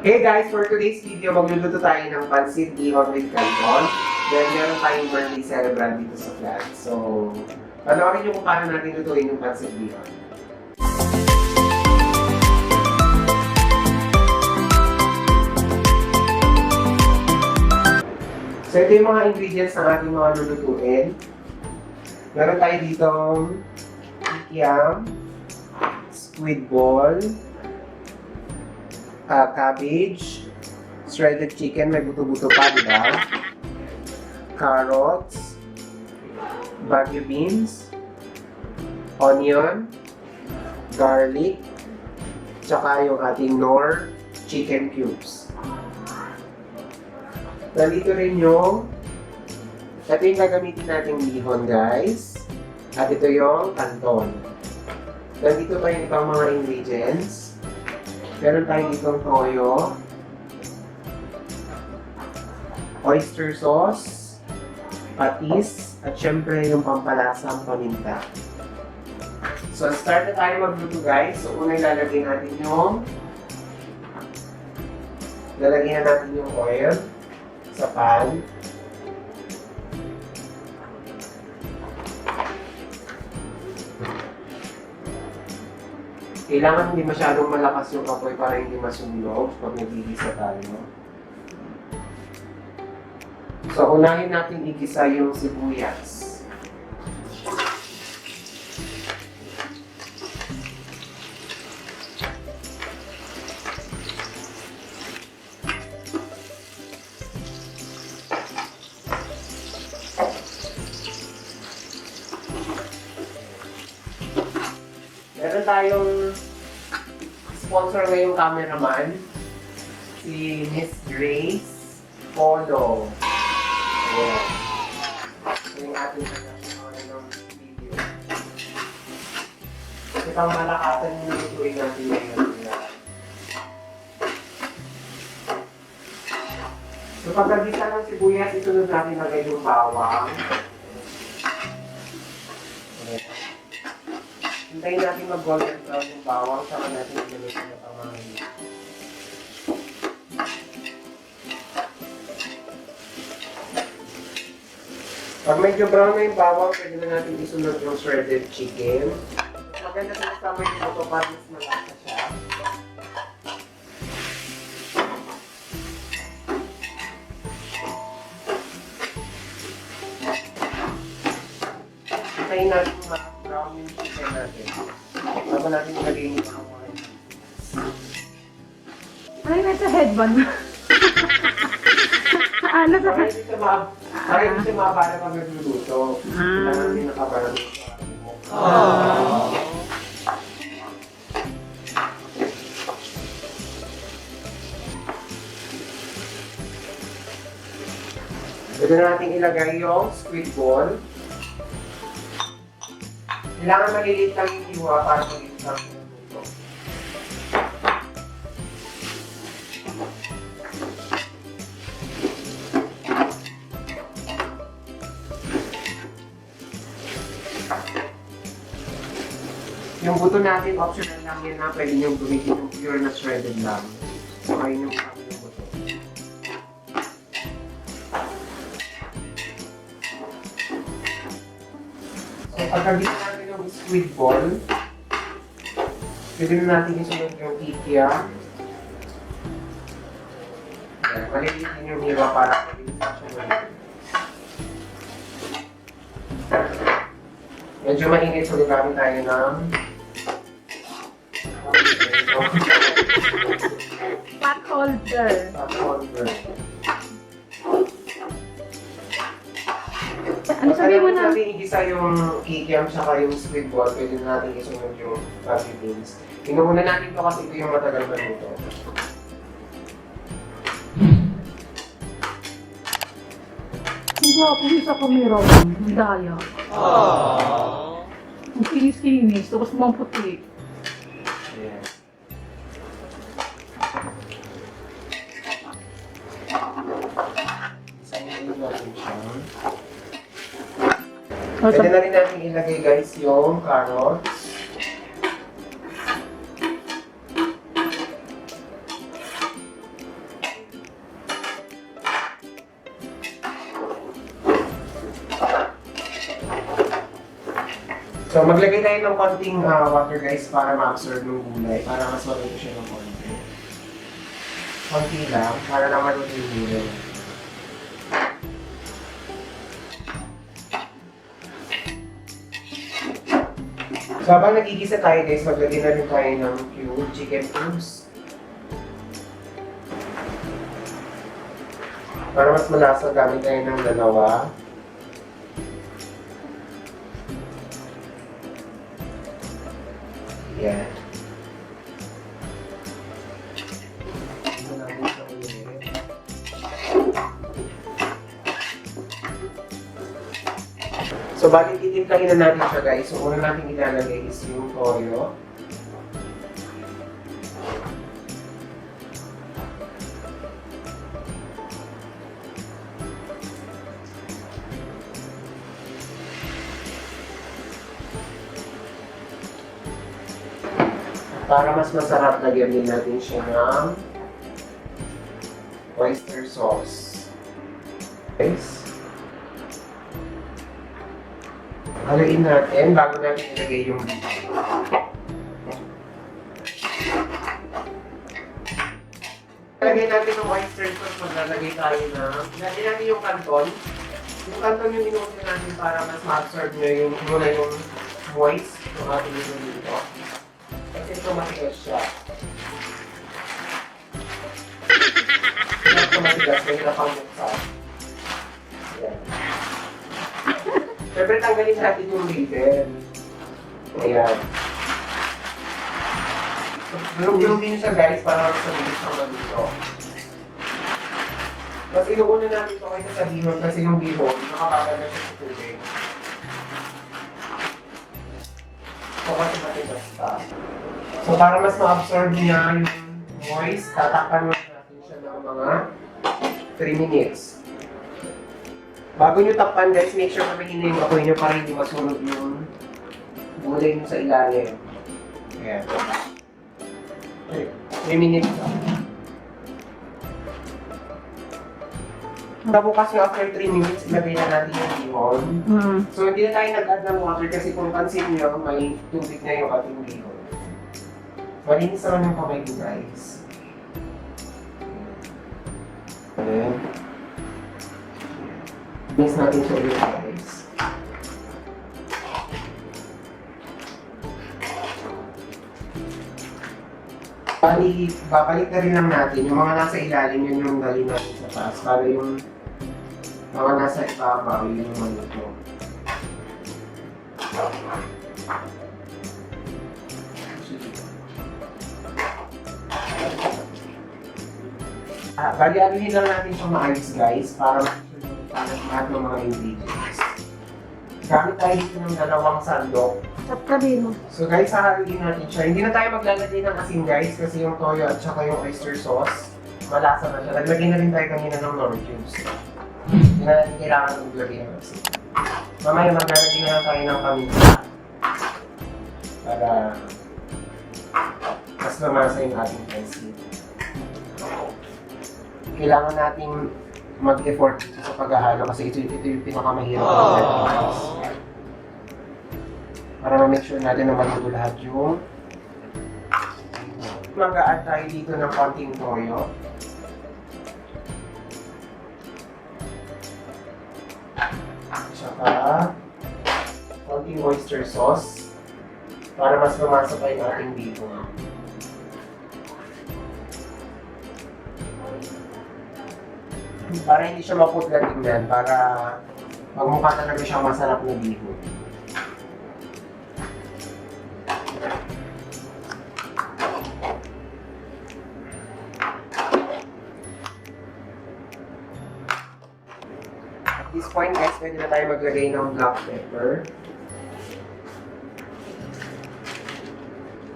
Hey guys, for today's video, magluluto tayo ng Pancit Bihon with Canton. Then, meron tayong birthday celebrant dito sa flat. So, panoorin nyo kung paano natin lutuin yung Pancit Bihon. So, ito yung mga ingredients ng ating mga lulutuin. Meron tayo ditong kikiam, squid ball, cabbage, shredded chicken, may buto-buto pa, diba? Carrots, Baguio beans, onion, garlic, tsaka yung ating Knorr chicken cubes. Nandito rin yung ito yung gagamitin nating bihon, guys. At ito yung canton. Nandito pa yung ibang mga ingredients. Meron tayo ditong toyo, oyster sauce, patis, at syempre yung pampalasang paminta. So, start na tayo magluto, guys. So, una lalagyan natin yung oil sa pan. Kailangan hindi masyadong malakas yung apoy para hindi masunog pag nagigisa tayo. So, unahin natin igisa yung sibuyas. Meron tayong sponsor ngayong cameraman, si Miss Grace Polo. Ayan. Ito yung ating ng video. Ito pang malakasan yung lutuin natin ngayon. So pagkagisa ng sibuyas, isunod natin lagay yung bawang. Hintayin natin mag-golden brown yung bawang, saka natin ilagay sa pamilya. Pag medyo brown na yung bawang, pwede na natin isunod yung shredded chicken. Maganda sa kasama yung ito para mas malasa siya. Hintayin natin brown yung chicken natin. Bago natin ilagay yung mga ay, nasa headband. Nasa para hindi siya mabara pag nagluluto. Kailangan din nakabarang sa mo. Pwede na natin ilagay yung squid ball. Kailangan maliliit lang yung hiwa para maging sarap ng luto. Yung buto natin, optional lang yan na pwede nyo gamitin yung pure na shredded lang. So, ayun yung kami yung buto. So, pagkagita natin yung squid ball, pwede na natin isunod yung kikiam. Maliliit din yung hiwa para mabilis na siya maliliit. Medyo mainit, so gagamit tayo ng pot holder. pot holder. Ano sabi mo na? Natin igisa yung kikiam saka yung squid ball, pwede na natin isunod yung baby beans. Inuuna natin to kasi ito yung matagal maluto. Ang gwapo niyo sa kamera mo. Ang daya. Ang kinis-kinis. Tapos mga puti. Ayan. Isayin natin siya. Pwede na rin natin ilagay, guys, yung carrots. So, maglagay tayo ng konting water guys para ma-absorb yung gulay, para mas maluto siya ng konti. Konti lang, para lang maluto yung gulay. So, habang nagigisa tayo guys, maglagay na rin tayo ng chicken cubes. Para mas malasa, gamit tayo ng dalawa. Yan. Ito natin siya ulit. So, bali titimplahin na natin siya guys. So, una natin ilalagay is yung toyo. Para mas masarap, lagyan din natin siya ng oyster sauce. Guys. Haluin natin bago natin ilagay yung lagay natin yung oyster sauce, maglalagay tayo na ilagay natin yung canton. Yung canton yung inuusin natin para mas ma-absorb nyo yung moist yung ating dito. Kasi ito matigas siya. Ito matigas, may napang buksan. Ayan. Siyempre tanggalin natin yung label. Ayan. Gulong din siya guys para masabihin siya dito. Mas inuuna natin ito kaysa sa bihon kasi yung bihon nakakagal na siya sa tubig. So kasi matigas pa. So para mas ma-absorb niya yung moist, tatakpan natin siya ng mga 3 minutes. Bago nyo takpan guys, make sure na mahina yung apoy nyo para hindi masunog yung gulay nyo sa ilalim. Ayan. 3 minutes lang. Bukas yung after 3 minutes, ilagay na natin yung bihon. So hindi na tayo nag-add ng water kasi kung pansin nyo, may tubig na yung ating bihon. Malinis naman yung kamay ko guys. Ayan. Mix natin siya ulit guys. Babalik na rin lang natin. Yung mga nasa ilalim, yun yung dali natin sa taas. Para yung mga nasa ibabaw, yun yung maluto. Bali-aluhin lang natin siyang maayos guys para makikita lahat ng mga ingredients. Gamit tayo dito ng 2 sandok. At kabino. So guys, hahaluin natin siya. Hindi na tayo maglalagay ng asin guys kasi yung toyo at saka yung oyster sauce, malasa na siya. Naglagay na rin tayo kanina ng nor cubes. Hindi na natin kailangan maglagay ng asin. Mamaya maglalagay na lang tayo ng pamilya para mas lamasa yung ating pancit. Kailangan nating mag-effort sa paghahalo kasi ito yung pinakamahirap na para ma-make sure natin na maluto lahat yung mag-a-add tayo dito ng konting toyo. Tsaka konting oyster sauce para mas mamasa pa yung ating bihon. Para hindi siya maputla tingnan, para magmukha talaga siyang masarap na bihon. At this point guys, pwede na tayo maglagay ng black pepper.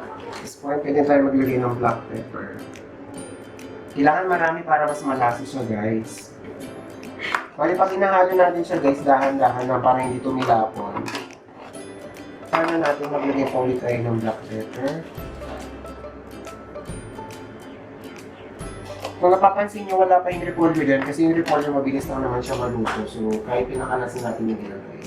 At this point, pwede na tayo maglagay ng black pepper. Kailangan marami para mas malasa siya guys. Bali pag hinahalo natin siya guys, dahan-dahan na para hindi tumilapon. Sana natin maglagay pa ulit tayo ng black pepper. Kung napapansin nyo, wala pa yung repolyo dyan kasi yung repolyo mabilis lang naman siya maluto. So kahit pinakalasin natin yung ilagay.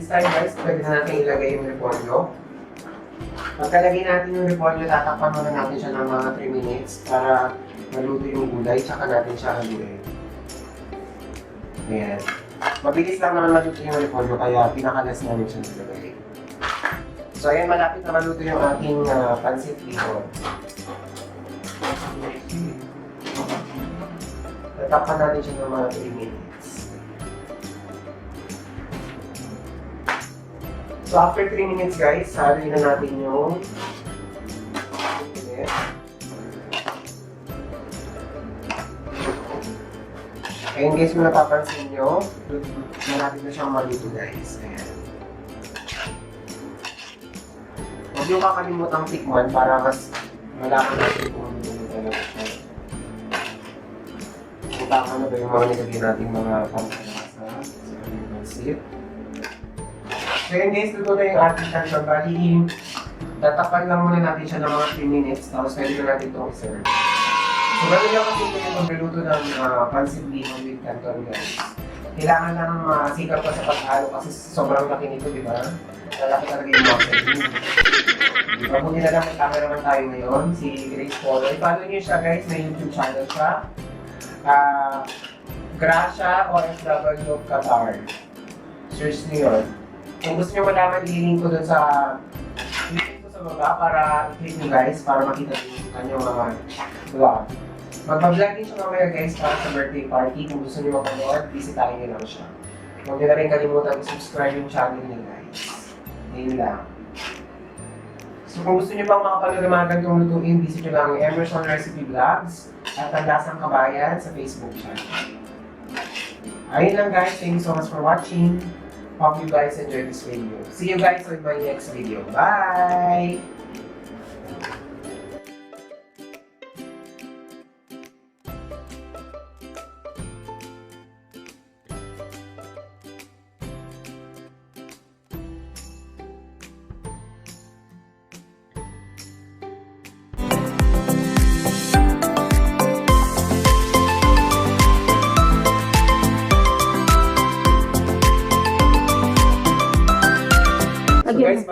this time guys, pwede na natin ilagay yung repolyo. Pagkalagay natin yung repolyo, tatakpan muna natin siya ng mga 3 minutes para maluto yung gulay, tsaka natin siya haluin. Ayan. Mabilis lang naman maluto yung repolyo, kaya pinakalas namin siya nilagay. So ayan, malapit na maluto yung ating pancit bihon. Tatakpan natin siya ng mga 3 minutes. So after 3 minutes guys, haluin na natin yung ayun guys, kung napapansin nyo, malapit na siyang maluto guys. Ayan. Huwag yung kakalimutang tikman para mas malaman natin kung ano yung talaga siya. Tama na ba yung mga nilagay natin mga pangkalasa sa aming pancit. So yun guys, luto na yung ating canton. Bali, tatapan lang muna natin siya ng mga 3 minutes, tapos pwede na natin itong i-serve. So gano'n lang kasi ito yung pagluluto ng pancit bihon with canton guys. Kailangan lang masikap pa sa pag-halo kasi sobrang laki nito, di ba? Lalaki talaga yung muscle. Mabuti na lang may camera naman tayo ngayon, si Grace Polo. I-follow niyo siya guys, may YouTube channel siya. Gracia OFW of Qatar. Search niyo yun. Kung gusto niyo malaman, i-link ko dun sa link ko sa baba para i-click niyo guys para makita niyo yung kanyang mga vlog. Magpa-vlog din siya mamaya guys para sa birthday party. Kung gusto niyo mapanood, bisitahin niyo lang siya. Huwag niyo na rin kalimutan i-subscribe yung channel niya guys. Ngayon lang. So kung gusto niyo pang makapanood ng mga ganitong lutuin, visit niyo lang ang Emerzon Recipe Vlogs at ang Lasang Kabayan sa Facebook channel. Ayun lang guys, thank you so much for watching. Hope you guys enjoyed this video. See you guys on my next video. Bye! So guys,